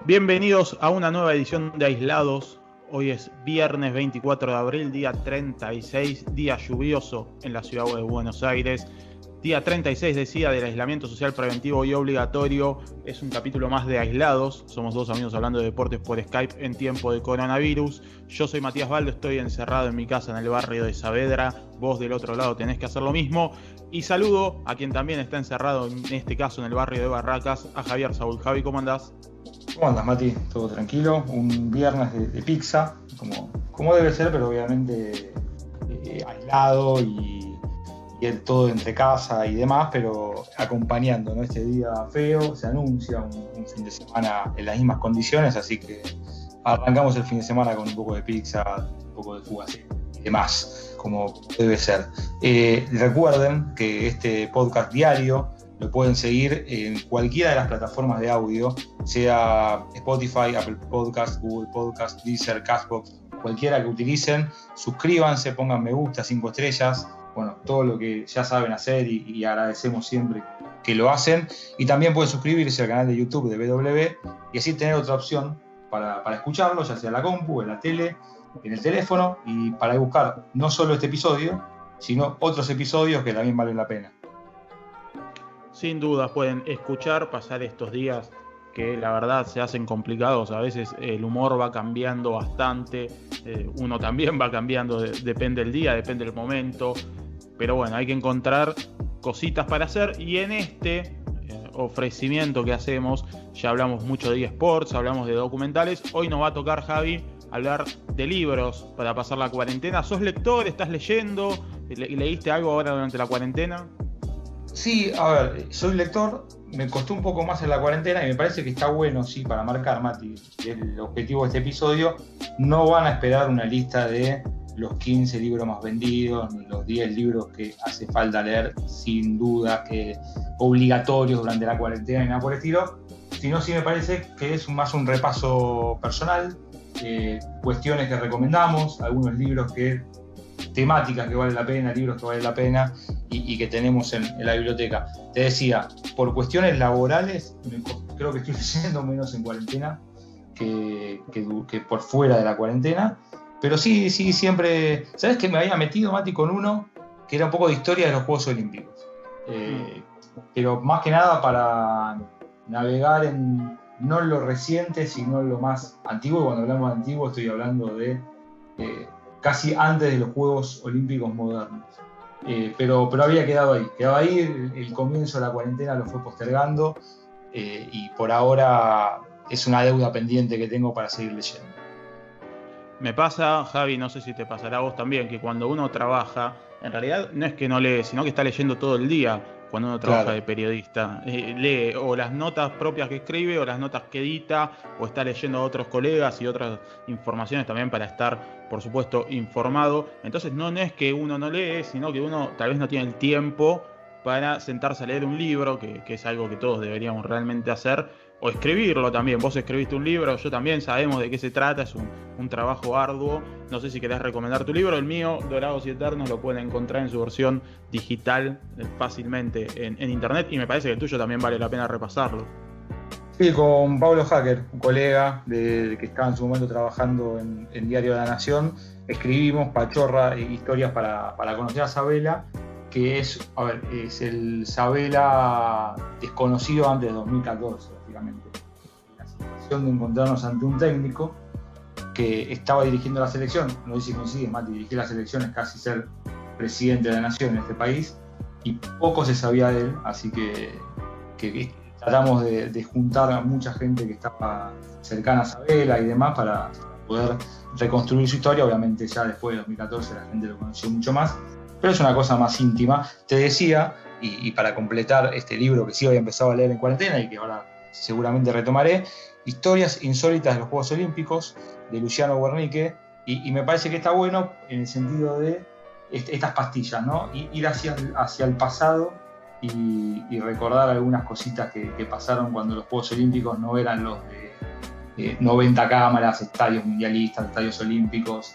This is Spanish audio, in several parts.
Bienvenidos a una nueva edición de Aislados. Hoy es viernes 24 de abril, día 36, día lluvioso en la ciudad de Buenos Aires. Día 36, decía, del aislamiento social preventivo y obligatorio. Es un capítulo más de Aislados. Somos dos amigos hablando de deportes por Skype en tiempo de coronavirus. Yo soy Matías Baldo, estoy encerrado en mi casa en el barrio de Saavedra. Vos del otro lado tenés que hacer lo mismo. Y saludo a quien también está encerrado, en este caso en el barrio de Barracas, a Javier Saúl. Javi, ¿cómo andás? ¿Cómo andas, Mati? Todo tranquilo, un viernes de pizza, como debe ser, pero obviamente aislado y todo entre casa y demás, pero acompañando, ¿no? Este día feo, se anuncia un fin de semana en las mismas condiciones, así que arrancamos el fin de semana con un poco de pizza, un poco de fugaceta y demás, como debe ser. Recuerden que este podcast diario lo pueden seguir en cualquiera de las plataformas de audio, sea Spotify, Apple Podcast, Google Podcast, Deezer, Castbox, cualquiera que utilicen. Suscríbanse, pongan me gusta, 5 estrellas, bueno, todo lo que ya saben hacer y agradecemos siempre que lo hacen. Y también pueden suscribirse al canal de YouTube de BW y así tener otra opción para escucharlo, ya sea en la compu, en la tele, en el teléfono, y para buscar no solo este episodio, sino otros episodios que también valen la pena. Sin duda pueden escuchar, pasar estos días que la verdad se hacen complicados. A veces el humor va cambiando bastante, uno también va cambiando, depende del día, depende del momento. Pero bueno, hay que encontrar cositas para hacer, y en este ofrecimiento que hacemos, ya hablamos mucho de eSports, hablamos de documentales. Hoy nos va a tocar, Javi, hablar de libros para pasar la cuarentena. ¿Sos lector? ¿Estás leyendo? ¿Leíste algo ahora durante la cuarentena? Sí, a ver, soy lector, me costó un poco más en la cuarentena y me parece que está bueno, sí, para marcar, Mati, el objetivo de este episodio. No van a esperar una lista de los 15 libros más vendidos, ni los 10 libros que hace falta leer, sin duda, que obligatorios durante la cuarentena y nada por el estilo, sino sí me parece que es más un repaso personal, cuestiones que recomendamos, algunos libros temáticas que valen la pena, libros que valen la pena y que tenemos en la biblioteca. Te decía, por cuestiones laborales, creo que estoy leyendo menos en cuarentena que por fuera de la cuarentena, pero sí, siempre. ¿Sabes que me había metido, Mati, con uno que era un poco de historia de los Juegos Olímpicos? Pero más que nada para navegar no en lo reciente, sino en lo más antiguo. Y cuando hablamos de antiguo estoy hablando de casi antes de los Juegos Olímpicos modernos. Pero había quedado ahí, el comienzo de la cuarentena lo fue postergando, y por ahora es una deuda pendiente que tengo para seguir leyendo. Me pasa, Javi, no sé si te pasará a vos también, que cuando uno trabaja, en realidad no es que no lee, sino que está leyendo todo el día. Cuando uno trabaja de periodista, lee o las notas propias que escribe, o las notas que edita, o está leyendo a otros colegas y otras informaciones también para estar, por supuesto, informado. Entonces no es que uno no lee, sino que uno tal vez no tiene el tiempo para sentarse a leer un libro, que es algo que todos deberíamos realmente hacer, o escribirlo también. Vos escribiste un libro, yo también, sabemos de qué se trata, es un trabajo arduo. No sé si querés recomendar tu libro. El mío, Dorados y Eternos, lo pueden encontrar en su versión digital fácilmente en internet, y me parece que el tuyo también vale la pena repasarlo. Sí, con Pablo Hacker, un colega que estaba en su momento trabajando en Diario de la Nación, escribimos pachorra historias para conocer a Sabela, que es el Sabela desconocido antes de 2014, básicamente. La situación de encontrarnos ante un técnico que estaba dirigiendo la selección, no sé si coincide, Mati, dirigir la selección es casi ser presidente de la nación en este país, y poco se sabía de él, así que tratamos de juntar a mucha gente que estaba cercana a Sabela y demás para poder reconstruir su historia. Obviamente ya después de 2014 la gente lo conoció mucho más, pero es una cosa más íntima. Te decía, y para completar este libro que sí había empezado a leer en cuarentena y que ahora seguramente retomaré, Historias insólitas de los Juegos Olímpicos, de Luciano Guernique, y me parece que está bueno en el sentido de estas pastillas, ¿no? Ir hacia el pasado y recordar algunas cositas que pasaron cuando los Juegos Olímpicos no eran los de 90 cámaras, estadios mundialistas, estadios olímpicos,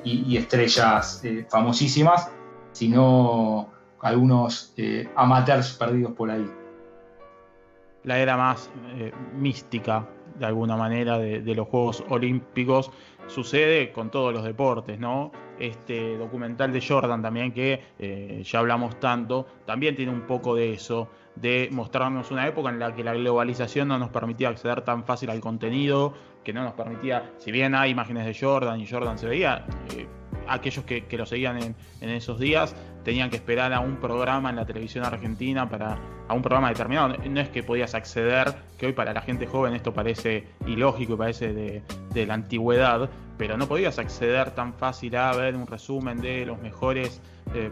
y estrellas famosísimas, sino algunos amateurs perdidos por ahí. La era más mística, de alguna manera, de los Juegos Olímpicos. Sucede con todos los deportes, ¿no? Este documental de Jordan también, que ya hablamos tanto, también tiene un poco de eso, de mostrarnos una época en la que la globalización no nos permitía acceder tan fácil al contenido, que no nos permitía, si bien hay imágenes de Jordan y Jordan se veía, aquellos que lo seguían en esos días tenían que esperar a un programa en la televisión argentina, a un programa determinado. No es que podías acceder, que hoy para la gente joven esto parece ilógico y parece de la antigüedad, pero no podías acceder tan fácil a ver un resumen de los mejores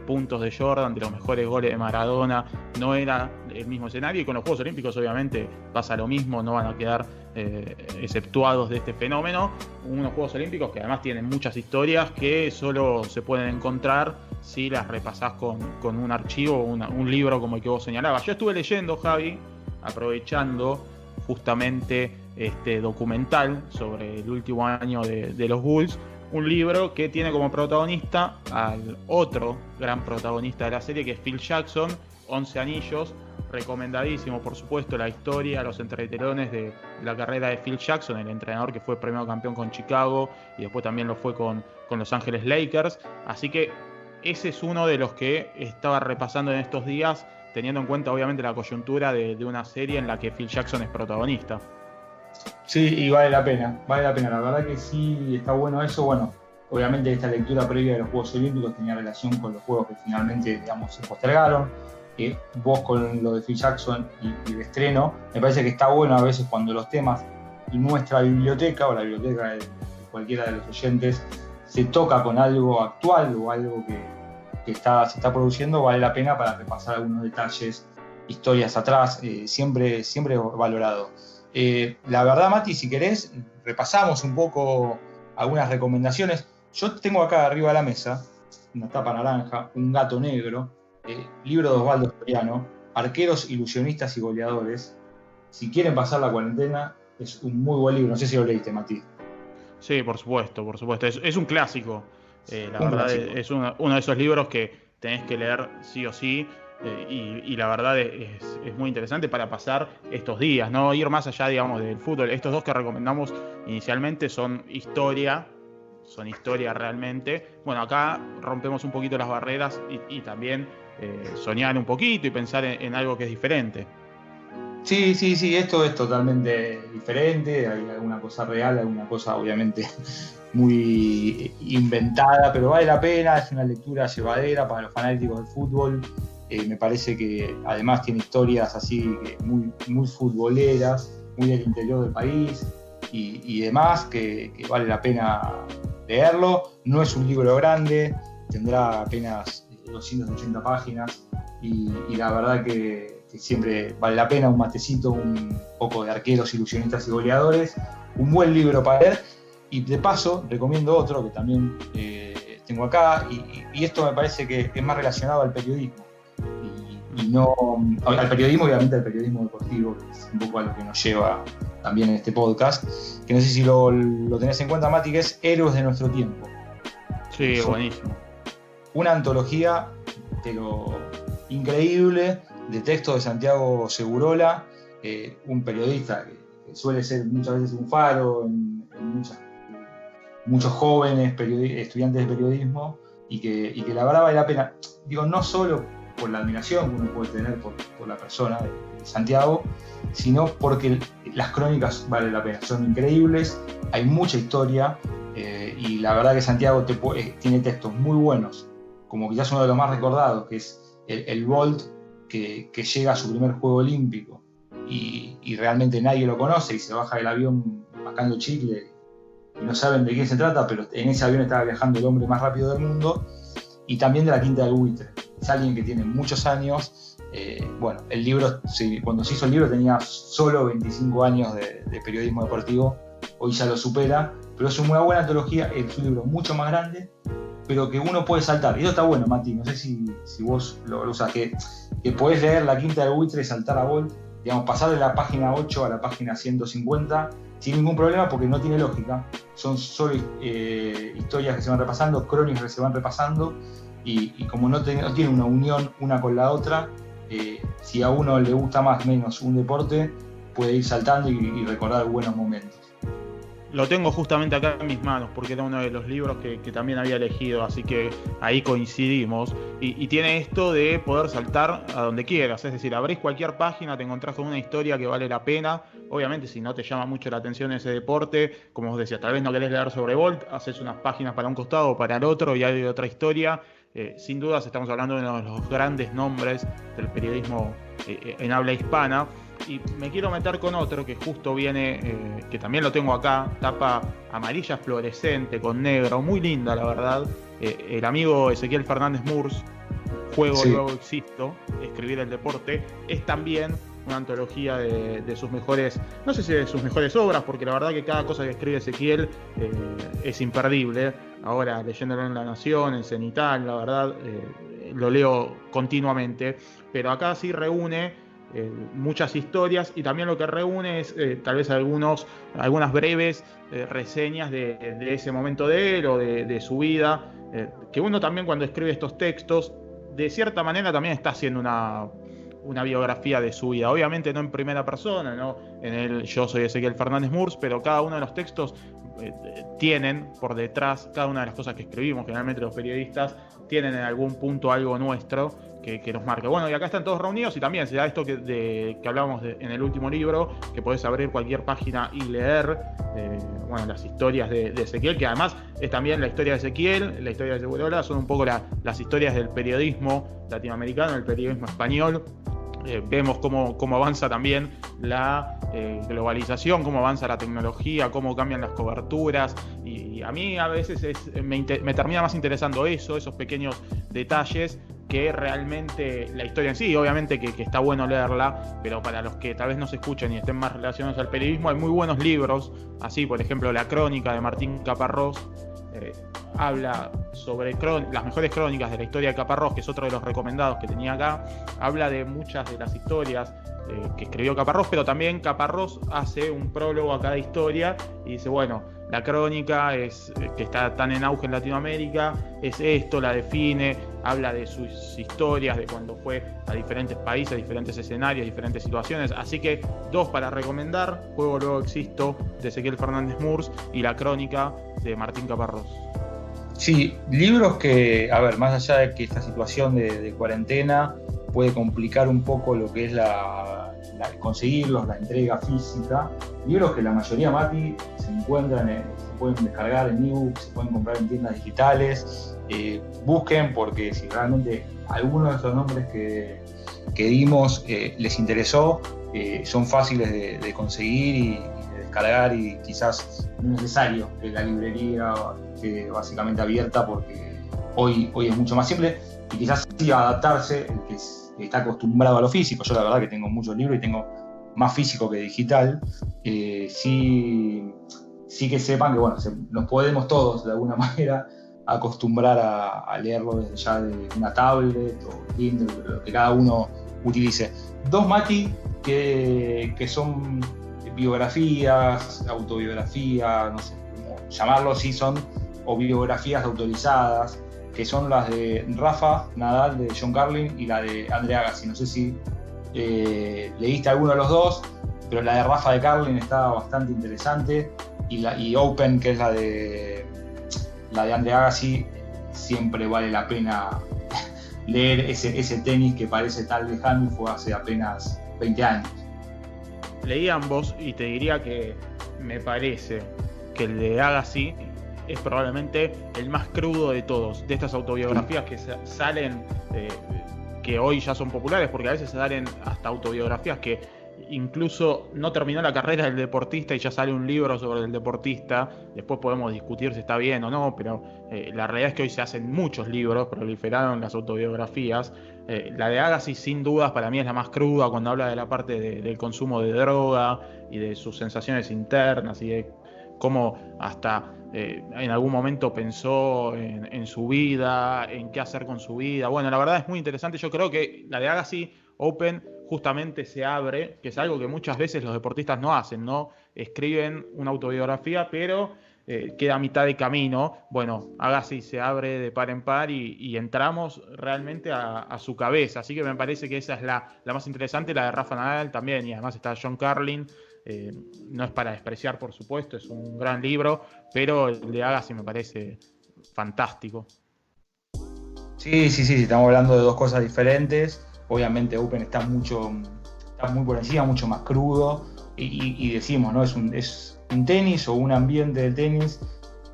puntos de Jordan, de los mejores goles de Maradona. No era el mismo escenario, y con los Juegos Olímpicos obviamente pasa lo mismo, no van a quedar exceptuados de este fenómeno. Unos Juegos Olímpicos que además tienen muchas historias que solo se pueden encontrar si las repasás con un archivo o un libro como el que vos señalabas. Yo estuve leyendo, Javi, aprovechando justamente este documental sobre el último año de los Bulls, un libro que tiene como protagonista al otro gran protagonista de la serie, que es Phil Jackson, 11 anillos, recomendadísimo, por supuesto, la historia, los entretelones de la carrera de Phil Jackson, el entrenador que fue premio campeón con Chicago y después también lo fue con Los Ángeles Lakers. Así que ese es uno de los que estaba repasando en estos días, teniendo en cuenta obviamente la coyuntura de una serie en la que Phil Jackson es protagonista. Sí, y vale la pena, la verdad que sí, está bueno eso. Bueno, obviamente esta lectura previa de los Juegos Olímpicos tenía relación con los Juegos que finalmente, digamos, se postergaron. Vos con lo de Phil Jackson y el estreno, me parece que está bueno a veces cuando los temas y nuestra biblioteca o la biblioteca de cualquiera de los oyentes se toca con algo actual o algo que se está produciendo, vale la pena para repasar algunos detalles, historias atrás, siempre valorado. La verdad, Mati, si querés, repasamos un poco algunas recomendaciones. Yo tengo acá arriba de la mesa, una tapa naranja, Un gato negro, libro de Osvaldo Soriano, Arqueros, Ilusionistas y Goleadores. Si quieren pasar la cuarentena, es un muy buen libro. No sé si lo leíste, Mati. Sí, por supuesto. Es un clásico. La verdad clásico. Es uno de esos libros que tenés que leer sí o sí. Y la verdad es muy interesante para pasar estos días, no ir más allá, digamos, del fútbol. Estos dos que recomendamos inicialmente son historia realmente. Bueno, acá rompemos un poquito las barreras y también soñar un poquito y pensar en algo que es diferente. Sí, esto es totalmente diferente. Hay alguna cosa real, alguna cosa obviamente muy inventada, pero vale la pena. Es una lectura llevadera para los fanáticos del fútbol. Me parece que además tiene historias así muy, muy futboleras, muy del interior del país y demás, que vale la pena leerlo. No es un libro grande, tendrá apenas 280 páginas y la verdad que siempre vale la pena un matecito, un poco de Arqueros, Ilusionistas y Goleadores, un buen libro para leer. Y de paso recomiendo otro que también tengo acá y esto me parece que es más relacionado al periodismo. Y no al periodismo, obviamente al periodismo deportivo, que es un poco a lo que nos lleva también en este podcast, que no sé si lo tenés en cuenta, Mati, que es Héroes de Nuestro Tiempo. Sí, buenísimo. Una antología, pero increíble, de textos de Santiago Segurola, un periodista que suele ser muchas veces un faro en muchos jóvenes estudiantes de periodismo y que la verdad vale la pena. Digo, no solo por la admiración que uno puede tener por la persona de Santiago, sino porque las crónicas valen la pena, son increíbles, hay mucha historia y la verdad que Santiago tiene textos muy buenos, como quizás uno de los más recordados, que es el Bolt que llega a su primer Juego Olímpico y realmente nadie lo conoce y se baja del avión mascando chicle y no saben de quién se trata, pero en ese avión estaba viajando el hombre más rápido del mundo. Y también de La Quinta del Buitre. Es alguien que tiene muchos años. Bueno, el libro, cuando se hizo el libro tenía solo 25 años de periodismo deportivo. Hoy ya lo supera. Pero es una buena antología. Es un libro mucho más grande, pero que uno puede saltar. Y eso está bueno, Mati. No sé si vos lo usas. Que podés leer La Quinta del Buitre y saltar a Bolt. Digamos, pasar de la página 8 a la página 150 sin ningún problema porque no tiene lógica. Son solo historias que se van repasando, crónicas que se van repasando, y como no tiene una unión una con la otra, si a uno le gusta más o menos un deporte, puede ir saltando y recordar buenos momentos. Lo tengo justamente acá en mis manos porque era uno de los libros que también había elegido, así que ahí coincidimos. Y tiene esto de poder saltar a donde quieras, es decir, abrís cualquier página, te encontrás con una historia que vale la pena. Obviamente, si no te llama mucho la atención ese deporte, como os decía, tal vez no querés leer sobre Bolt, haces unas páginas para un costado o para el otro y hay otra historia. Sin dudas estamos hablando de uno de los grandes nombres del periodismo en habla hispana. Y me quiero meter con otro que justo viene, que también lo tengo acá, tapa amarilla fluorescente con negro, muy linda la verdad. El amigo Ezequiel Fernández Murs, Juego, sí. Luego Existo, Escribir el Deporte, es también una antología de sus mejores, no sé si de sus mejores obras, porque la verdad que cada cosa que escribe Ezequiel es imperdible. Ahora leyéndolo en La Nación, en Cenital, la verdad lo leo continuamente, pero acá sí reúne muchas historias, y también lo que reúne es tal vez algunas breves reseñas de ese momento de él o de su vida, que uno también cuando escribe estos textos de cierta manera también está haciendo una biografía de su vida, obviamente no en primera persona, ¿no? Yo soy Ezequiel Fernández Murs, pero cada uno de los textos tienen por detrás, cada una de las cosas que escribimos, generalmente los periodistas tienen en algún punto algo nuestro que nos marca. Bueno, y acá están todos reunidos, y también se da esto que hablábamos en el último libro, que podés abrir cualquier página y leer las historias de Ezequiel, que además es también la historia de Ezequiel, la historia de Segurola, son un poco las historias del periodismo latinoamericano, del periodismo español. Vemos cómo avanza también la globalización, cómo avanza la tecnología, cómo cambian las coberturas, y a mí a veces me termina más interesando esos pequeños detalles que realmente la historia en sí. Obviamente que está bueno leerla, pero para los que tal vez no se escuchen y estén más relacionados al periodismo, hay muy buenos libros, así por ejemplo La Crónica de Martín Caparrós, habla sobre las mejores crónicas de la historia de Caparrós, que es otro de los recomendados que tenía acá. Habla de muchas de las historias que escribió Caparrós, pero también Caparrós hace un prólogo a cada historia y dice, bueno, la crónica que está tan en auge en Latinoamérica es esto, la define, habla de sus historias, de cuando fue a diferentes países, diferentes escenarios, diferentes situaciones. Así que dos para recomendar: Juego, Luego Existo de Ezequiel Fernández Murs y La Crónica de Martín Caparrós. Sí, libros que, a ver, más allá de que esta situación de cuarentena puede complicar un poco lo que es conseguirlos, la entrega física, libros que la mayoría, Mati, se pueden descargar en ebook, se pueden comprar en tiendas digitales. Busquen, porque si realmente alguno de estos nombres que dimos les interesó, son fáciles de conseguir y de descargar, y quizás no es necesario que la librería esté básicamente abierta, porque hoy es mucho más simple, y quizás sí adaptarse el que está acostumbrado a lo físico. Yo la verdad que tengo muchos libros y tengo más físico que digital. Sí que sepan que bueno, nos podemos todos de alguna manera acostumbrar a leerlo desde ya de una tablet o Kindle, lo que cada uno utilice. Dos, Mati, que son biografías, autobiografías, no sé cómo llamarlo, sí son, o biografías autorizadas, que son las de Rafa Nadal, de John Carlin, y la de Andre Agassi. No sé si leíste alguno de los dos, pero la de Rafa de Carlin está bastante interesante, y Open, que es la de Andre Agassi, siempre vale la pena leer ese tenis que parece tan lejano y fue hace apenas 20 años. Leí ambos y te diría que me parece que el de Agassi es probablemente el más crudo de todos, de estas autobiografías que salen, que hoy ya son populares, porque a veces salen hasta autobiografías que incluso no terminó la carrera del deportista y ya sale un libro sobre el deportista. Después podemos discutir si está bien o no, pero la realidad es que hoy se hacen muchos libros, proliferaron las autobiografías. La de Agassi sin dudas para mí es la más cruda, cuando habla de la parte del consumo de droga y de sus sensaciones internas y de cómo hasta en algún momento pensó en su vida, en qué hacer con su vida. Bueno, la verdad es muy interesante. Yo creo que la de Agassi Open justamente se abre, que es algo que muchas veces los deportistas no hacen, ¿no? Escriben una autobiografía, pero queda a mitad de camino. Bueno, Agassi se abre de par en par y entramos realmente a su cabeza. Así que me parece que esa es la más interesante, la de Rafa Nadal también, y además está John Carlin. No es para despreciar, por supuesto, es un gran libro, pero el de Agassi me parece fantástico. Sí, estamos hablando de dos cosas diferentes. Obviamente Open está muy por encima, mucho más crudo, y decimos, ¿no? Es un tenis o un ambiente del tenis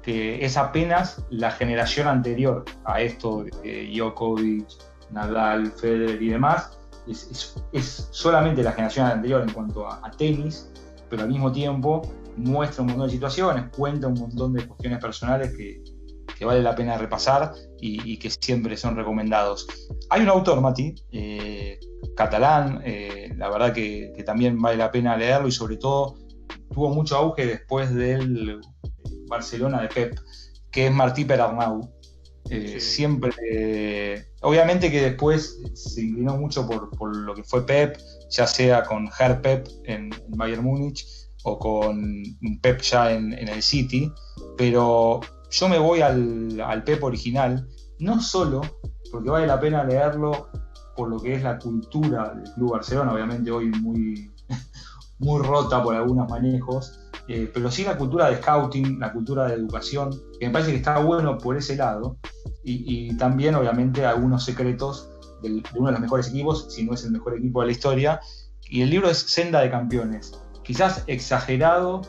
que es apenas la generación anterior a esto de Djokovic, Nadal, Federer y demás. Es solamente la generación anterior en cuanto a tenis, pero al mismo tiempo muestra un montón de situaciones, cuenta un montón de cuestiones personales que vale la pena repasar y que siempre son recomendados. Hay un autor, Mati, catalán, la verdad que también vale la pena leerlo, y sobre todo tuvo mucho auge después del Barcelona de Pep, que es Martí Perarnau. Siempre, obviamente que después se inclinó mucho por lo que fue Pep, ya sea con Herr Pep en Bayern Múnich o con Pep ya en el City, pero yo me voy al Pep original, no solo porque vale la pena leerlo por lo que es la cultura del Club Barcelona, obviamente hoy muy, muy rota por algunos manejos, pero sí la cultura de scouting, la cultura de educación, que me parece que está bueno por ese lado, y también obviamente algunos secretos de uno de los mejores equipos, si no es el mejor equipo de la historia. Y el libro es Senda de Campeones, quizás exagerado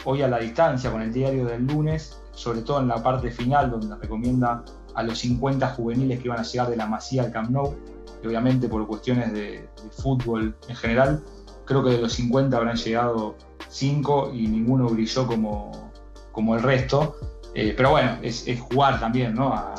hoy a la distancia con el diario del lunes, sobre todo en la parte final donde recomienda a los 50 juveniles que iban a llegar de la Masía al Camp Nou, y obviamente por cuestiones de fútbol en general, creo que de los 50 habrán llegado 5 y ninguno brilló como el resto, pero bueno, es jugar también, ¿no? a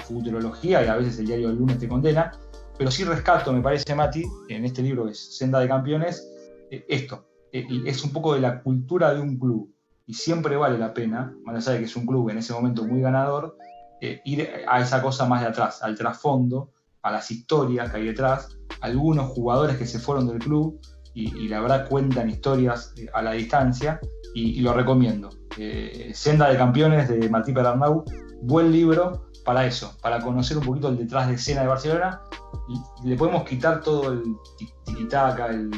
futurología, y a veces el diario del lunes te condena, pero sí rescato, me parece, Mati, en este libro que es Senda de Campeones, esto, es un poco de la cultura de un club, y siempre vale la pena, más allá de que es un club en ese momento muy ganador, ir a esa cosa más de atrás, al trasfondo, a las historias que hay detrás, algunos jugadores que se fueron del club y la verdad cuentan historias a la distancia, y lo recomiendo. Senda de Campeones de Martí Perarnau, buen libro para eso, para conocer un poquito el detrás de escena de Barcelona, y le podemos quitar todo el tiquitaca, el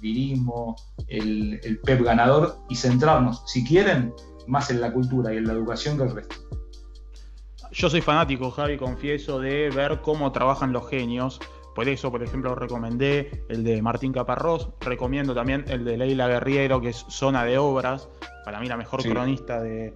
lirismo, el Pep ganador, y centrarnos, si quieren, más en la cultura y en la educación que el resto. Yo soy fanático, Javi, confieso, de ver cómo trabajan los genios. Por eso, por ejemplo, recomendé el de Martín Caparrós, recomiendo también el de Leila Guerriero, que es Zona de Obras, para mí la mejor cronista de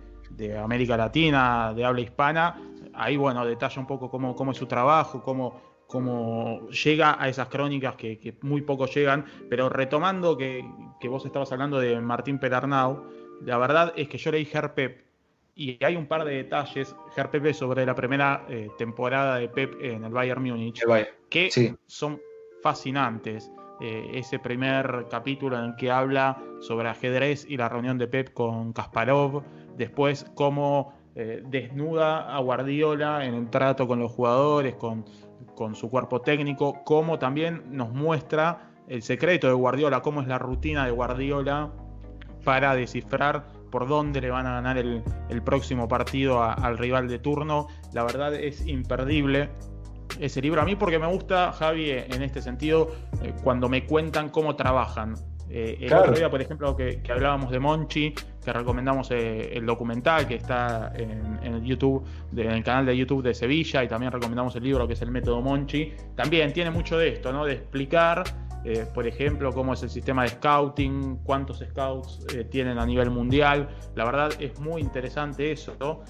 América Latina, de habla hispana. Ahí, bueno, detalla un poco cómo es su trabajo, cómo llega a esas crónicas que muy poco llegan. Pero retomando que vos estabas hablando de Martín Perarnau, la verdad es que yo leí Herr Pep, y hay un par de detalles, Herr Pep, sobre la primera temporada de Pep en el Bayern Múnich, que son fascinantes. Ese primer capítulo en el que habla sobre ajedrez y la reunión de Pep con Kasparov, después cómo desnuda a Guardiola en el trato con los jugadores, con su cuerpo técnico, cómo también nos muestra el secreto de Guardiola, cómo es la rutina de Guardiola para descifrar por dónde le van a ganar el próximo partido al rival de turno. La verdad es imperdible ese libro a mí, porque me gusta, Javi, en este sentido, cuando me cuentan cómo trabajan. Otro día, por ejemplo, que hablábamos de Monchi, que recomendamos el documental que está en el YouTube, en el canal de YouTube de Sevilla, y también recomendamos el libro que es El Método Monchi. También tiene mucho de esto, ¿no? De explicar, por ejemplo, cómo es el sistema de scouting, cuántos scouts tienen a nivel mundial. La verdad es muy interesante eso, ¿no?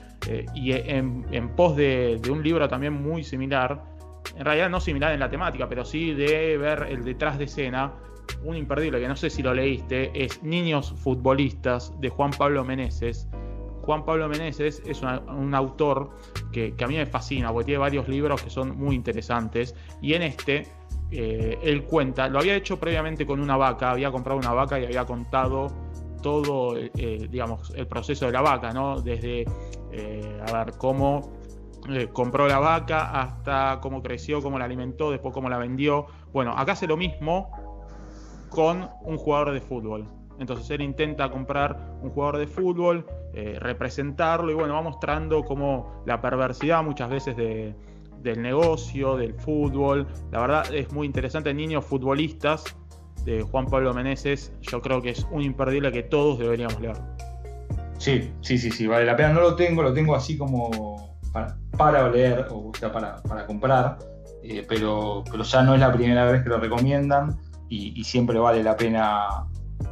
Y en pos de un libro también muy similar, en realidad no similar en la temática, pero sí de ver el detrás de escena, un imperdible que no sé si lo leíste, es Niños Futbolistas, de Juan Pablo Meneses. Juan Pablo Meneses es un autor que a mí me fascina, porque tiene varios libros que son muy interesantes, y en este él cuenta, lo había hecho previamente con una vaca, había comprado una vaca y había contado todo, digamos, el proceso de la vaca, ¿no? Desde, cómo compró la vaca hasta cómo creció, cómo la alimentó, después cómo la vendió. Bueno, acá hace lo mismo con un jugador de fútbol. Entonces él intenta comprar un jugador de fútbol, representarlo, y bueno, va mostrando cómo la perversidad muchas veces del negocio, del fútbol. La verdad es muy interesante. Niños futbolistas, de Juan Pablo Meneses, yo creo que es un imperdible que todos deberíamos leer. Sí, vale la pena. No lo tengo así como para leer, o sea, para comprar, pero ya no es la primera vez que lo recomiendan, y siempre vale la pena.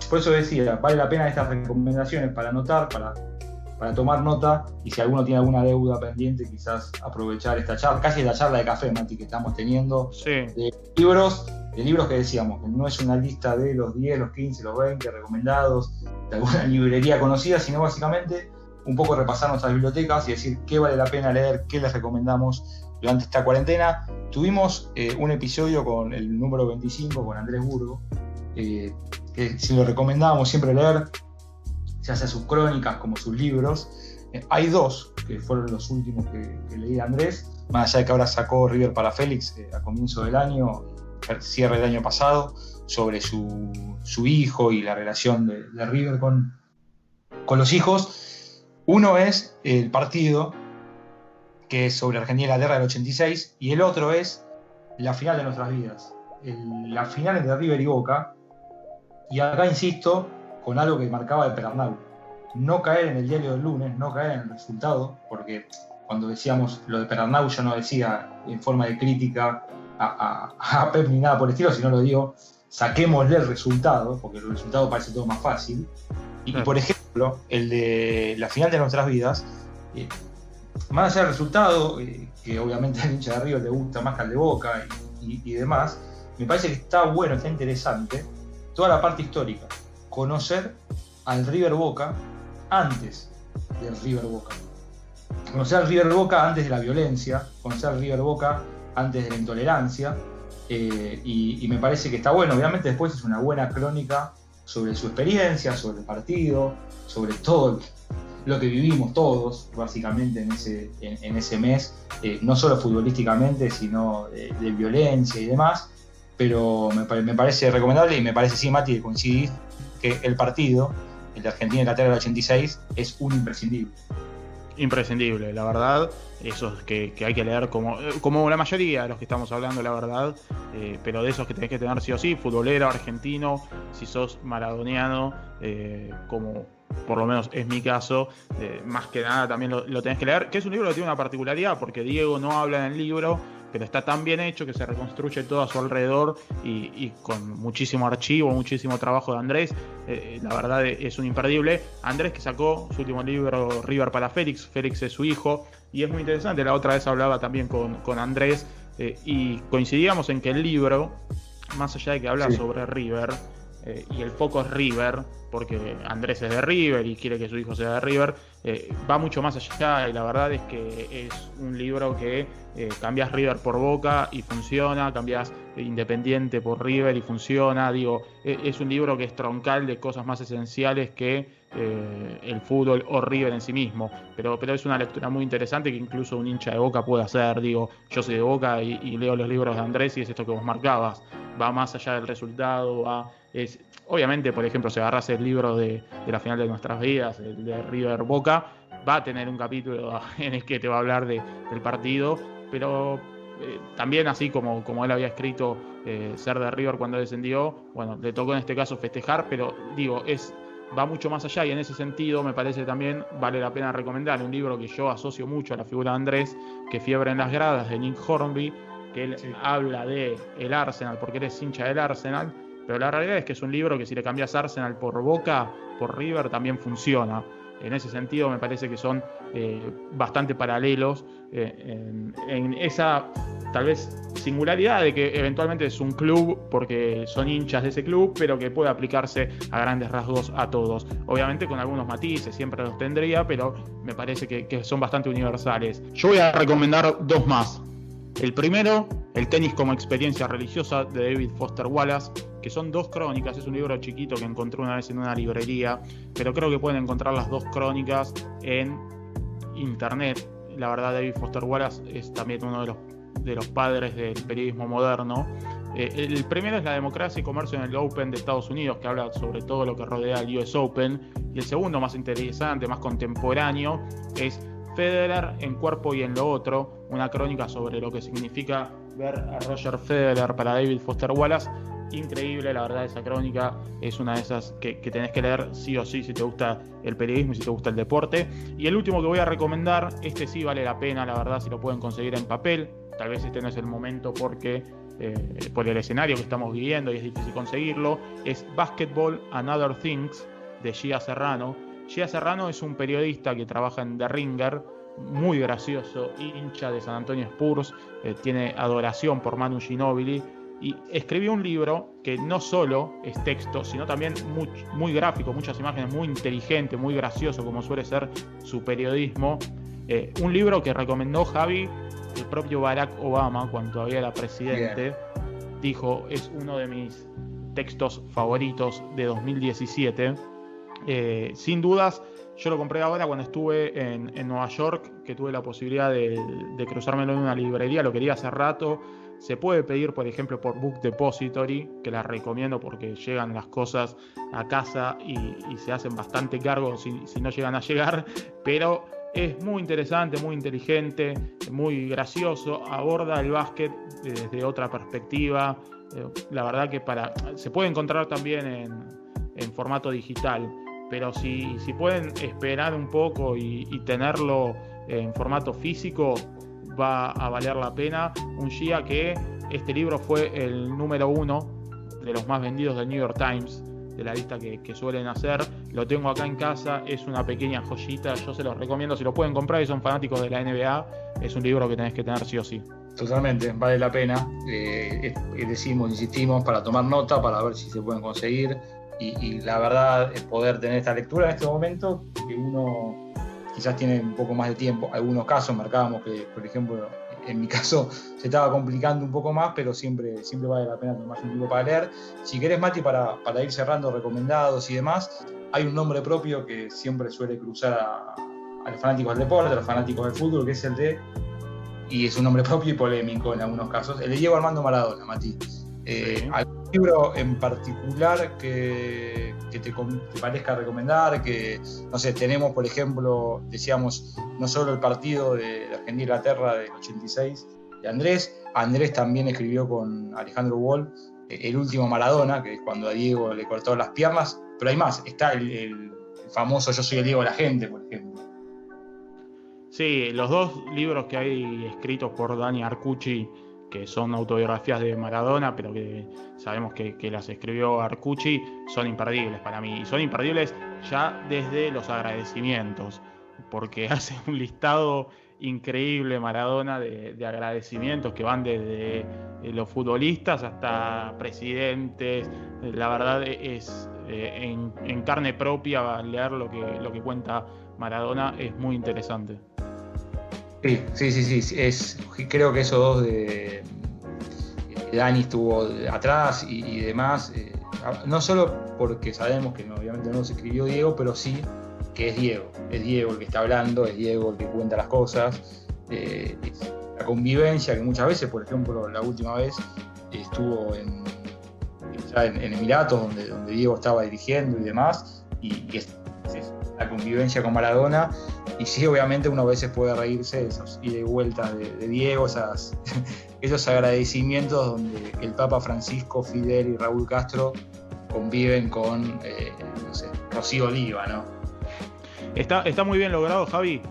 Por eso decía, vale la pena estas recomendaciones para anotar, para tomar nota, y si alguno tiene alguna deuda pendiente, quizás aprovechar esta charla, casi la charla de café, Mati, que estamos teniendo, sí, de libros que decíamos, que no es una lista de los 10, los 15, los 20 recomendados de alguna librería conocida, sino básicamente un poco repasar nuestras bibliotecas y decir qué vale la pena leer, qué les recomendamos durante esta cuarentena. Tuvimos un episodio con el número 25 con Andrés Burgo, que si lo recomendábamos siempre leer, ya sea sus crónicas como sus libros. Hay dos que fueron los últimos que leí de Andrés, más allá de que ahora sacó River para Félix a comienzo del año, cierre del año pasado, sobre su hijo y la relación de River con los hijos. Uno es El Partido, que es sobre Argentina y Inglaterra del 86, y el otro es La Final de Nuestras Vidas, la final entre River y Boca. Y acá insisto con algo que marcaba el Pernau: no caer en el diario del lunes, no caer en el resultado, porque cuando decíamos lo de Pernau yo no decía en forma de crítica a Pep ni nada por el estilo, sino lo digo, saquémosle el resultado, porque el resultado parece todo más fácil. Y por ejemplo, el de La Final de Nuestras Vidas, más allá del resultado, que obviamente al hincha de River le gusta más que al de Boca y demás, me parece que está bueno, está interesante toda la parte histórica, conocer al River Boca antes del River Boca, conocer al River Boca antes de la violencia, conocer al River Boca antes de la intolerancia, y me parece que está bueno. Obviamente después es una buena crónica sobre su experiencia, sobre el partido, sobre todo lo que vivimos todos básicamente en ese mes, no solo futbolísticamente, sino de violencia y demás. Pero me parece recomendable, y me parece, sí, Mati, que coincidís, que El Partido, el de Argentina y Inglaterra del 86, es un imprescindible. Imprescindible, la verdad. Esos que hay que leer como la mayoría de los que estamos hablando, la verdad. Pero de esos que tenés que tener sí o sí, futbolero, argentino, si sos maradoniano, como por lo menos es mi caso, más que nada también lo tenés que leer, que es un libro que tiene una particularidad, porque Diego no habla en el libro, pero está tan bien hecho que se reconstruye todo a su alrededor, y con muchísimo archivo, muchísimo trabajo de Andrés. La verdad es un imperdible. Andrés, que sacó su último libro, River para Félix. Félix es su hijo, y es muy interesante. La otra vez hablaba también con Andrés, y coincidíamos en que el libro, más allá de que habla sobre River, y el foco es River, porque Andrés es de River y quiere que su hijo sea de River, va mucho más allá, y la verdad es que es un libro que cambias River por Boca y funciona, cambias Independiente por River y funciona. Digo, es un libro que es troncal de cosas más esenciales que el fútbol o River en sí mismo, pero es una lectura muy interesante que incluso un hincha de Boca puede hacer. Digo, yo soy de Boca y leo los libros de Andrés, y es esto que vos marcabas, va más allá del resultado, obviamente, por ejemplo, si agarras el libro de La Final de Nuestras Vidas, el de River Boca, va a tener un capítulo en el que te va a hablar del partido, pero también, así como él había escrito ser de River cuando descendió, bueno, le tocó en este caso festejar, pero digo, va mucho más allá, y en ese sentido me parece también vale la pena recomendar un libro que yo asocio mucho a la figura de Andrés, que Fiebre en las Gradas, de Nick Hornby, que él habla de el Arsenal, porque él es hincha del Arsenal, pero la realidad es que es un libro que si le cambias Arsenal por Boca, por River, también funciona. En ese sentido me parece que son bastante paralelos en esa tal vez singularidad de que eventualmente es un club porque son hinchas de ese club, pero que puede aplicarse a grandes rasgos a todos. Obviamente con algunos matices, siempre los tendría, pero me parece que son bastante universales. Yo voy a recomendar dos más. El primero, El tenis como experiencia religiosa, de David Foster Wallace. que son 2 crónicas. Es un libro chiquito que encontré una vez en una librería, pero creo que pueden encontrar las 2 crónicas en internet. La verdad, David Foster Wallace es también uno de los padres del periodismo moderno. El primero es La democracia y comercio en el Open de Estados Unidos, que habla sobre todo lo que rodea el US Open. Y el segundo, más interesante, más contemporáneo, es Federer en cuerpo y en lo otro, una crónica sobre lo que significa ver a Roger Federer para David Foster Wallace. Increíble, la verdad, esa crónica es una de esas que tenés que leer sí o sí si te gusta el periodismo y si te gusta el deporte. Y el último que voy a recomendar, este sí vale la pena, la verdad, si lo pueden conseguir en papel. Tal vez este no es el momento porque por el escenario que estamos viviendo y es difícil conseguirlo, es Basketball and Other Things de Gia Serrano. Gia Serrano es un periodista que trabaja en The Ringer, muy gracioso, hincha de San Antonio Spurs, tiene adoración por Manu Ginóbili, y escribió un libro que no solo es texto, sino también muy gráfico, muchas imágenes, muy inteligente, muy gracioso, como suele ser su periodismo. Un libro que recomendó Javi, el propio Barack Obama, cuando todavía era presidente. Bien. Dijo, es uno de mis textos favoritos de 2017. Sin dudas, yo lo compré ahora cuando estuve en Nueva York, que tuve la posibilidad de cruzármelo en una librería, lo quería hace rato. Se puede pedir, por ejemplo, por Book Depository, que la recomiendo porque llegan las cosas a casa y se hacen bastante cargo si no llegan a llegar, pero es muy interesante, muy inteligente, muy gracioso, aborda el básquet desde otra perspectiva. La verdad que se puede encontrar también en formato digital, pero si pueden esperar un poco y tenerlo en formato físico, va a valer la pena. Un Gia que este libro fue el número 1 de los más vendidos del New York Times, de la lista que suelen hacer. Lo tengo acá en casa, es una pequeña joyita, yo se los recomiendo si lo pueden comprar y son fanáticos de la NBA, es un libro que tenés que tener sí o sí. Totalmente, vale la pena. Insistimos para tomar nota, para ver si se pueden conseguir, y la verdad es poder tener esta lectura en este momento, que uno quizás tiene un poco más de tiempo. Algunos casos marcábamos que, por ejemplo, en mi caso se estaba complicando un poco más, pero siempre vale la pena tomarse un tiempo para leer. Si querés, Mati, para ir cerrando recomendados y demás, hay un nombre propio que siempre suele cruzar a los fanáticos del deporte, a los fanáticos del fútbol, que es y es un nombre propio y polémico en algunos casos, el de Diego Armando Maradona, Mati. ¿Algún libro en particular que te parezca recomendar? Que, no sé, tenemos, por ejemplo, decíamos, no solo el partido de Argentina-Inglaterra del 86 de Andrés también escribió con Alejandro Wall el último Maradona, que es cuando a Diego le cortó las piernas, pero hay más, está el famoso Yo soy el Diego de la gente, por ejemplo. Sí, los 2 libros que hay escritos por Dani Arcucci, que son autobiografías de Maradona, pero que sabemos que las escribió Arcucci, son imperdibles para mí. Y son imperdibles ya desde los agradecimientos, porque hace un listado increíble Maradona de agradecimientos que van desde los futbolistas hasta presidentes. La verdad es en carne propia leer lo que cuenta Maradona es muy interesante. Sí. Creo que esos 2 de Dani estuvo atrás y demás, no solo porque sabemos que obviamente no se escribió Diego, pero sí que es Diego el que está hablando, es Diego el que cuenta las cosas, la convivencia que muchas veces, por ejemplo, la última vez estuvo en Emiratos, donde Diego estaba dirigiendo y demás, y es la convivencia con Maradona. Y sí, obviamente uno a veces puede reírse de esos ida y vueltas de Diego, esos agradecimientos donde el Papa Francisco, Fidel y Raúl Castro conviven con, Rocío Oliva, ¿no? Está muy bien logrado, Javi,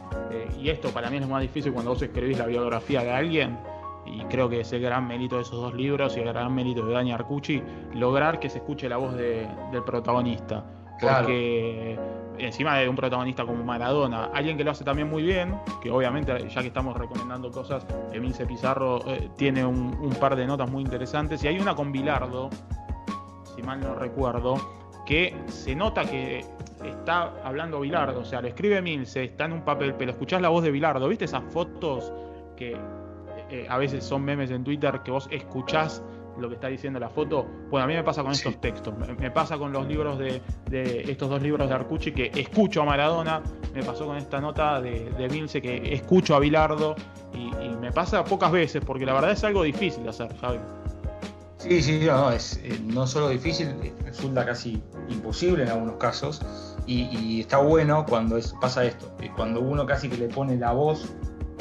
y esto para mí es lo más difícil cuando vos escribís la biografía de alguien, y creo que es el gran mérito de esos 2 libros y el gran mérito de Dani Arcucci, lograr que se escuche la voz del protagonista. Porque encima de un protagonista como Maradona, alguien que lo hace también muy bien, que obviamente, ya que estamos recomendando cosas, Emilce Pizarro tiene un par de notas muy interesantes, y hay una con Bilardo, si mal no recuerdo, que se nota que está hablando Bilardo, o sea, lo escribe Emilce, está en un papel, pero escuchás la voz de Bilardo. ¿Viste esas fotos que a veces son memes en Twitter, que vos escuchás lo que está diciendo la foto. Bueno, a mí me pasa con estos textos, me pasa con los libros de estos 2 libros de Arcucci, que escucho a Maradona, me pasó con esta nota de Milce, que escucho a Bilardo, y me pasa pocas veces, porque la verdad es algo difícil de hacer, Javi. Sí, no, es no solo difícil, resulta casi imposible en algunos casos, y está bueno cuando pasa esto, cuando uno casi que le pone la voz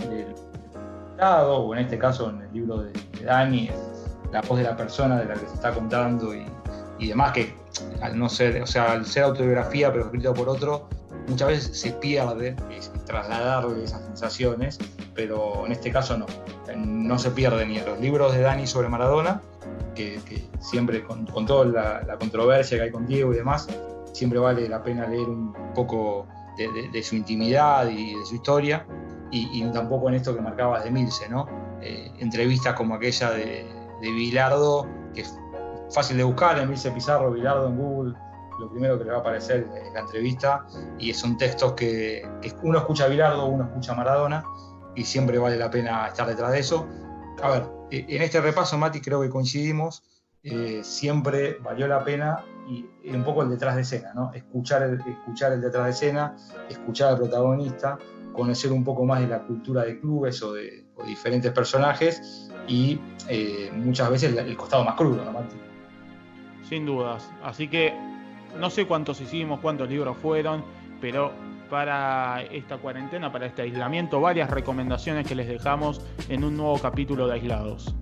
del Estado, o en este caso en el libro de Dani, la voz de la persona de la que se está contando y demás, que al no ser, o sea, al ser autobiografía pero escrito por otro, muchas veces se pierde trasladarle esas sensaciones, pero en este caso no se pierde ni en los libros de Dani sobre Maradona, que siempre con toda la controversia que hay con Diego y demás, siempre vale la pena leer un poco de su intimidad y de su historia, y tampoco en esto que marcabas de Milce, ¿no? Entrevistas como aquella de Bilardo, que es fácil de buscar, en Milce Pizarro, Bilardo en Google, lo primero que le va a aparecer es la entrevista, y son textos que uno escucha a Bilardo, uno escucha a Maradona, y siempre vale la pena estar detrás de eso. A ver, en este repaso, Mati, creo que coincidimos, siempre valió la pena y un poco el detrás de escena, ¿no? Escuchar el detrás de escena, escuchar al protagonista, conocer un poco más de la cultura de clubes o de diferentes personajes, y muchas veces el costado más crudo, ¿no, Mati? Sin dudas. Así que no sé cuántos hicimos, cuántos libros fueron, pero para esta cuarentena, para este aislamiento, varias recomendaciones que les dejamos en un nuevo capítulo de Aislados.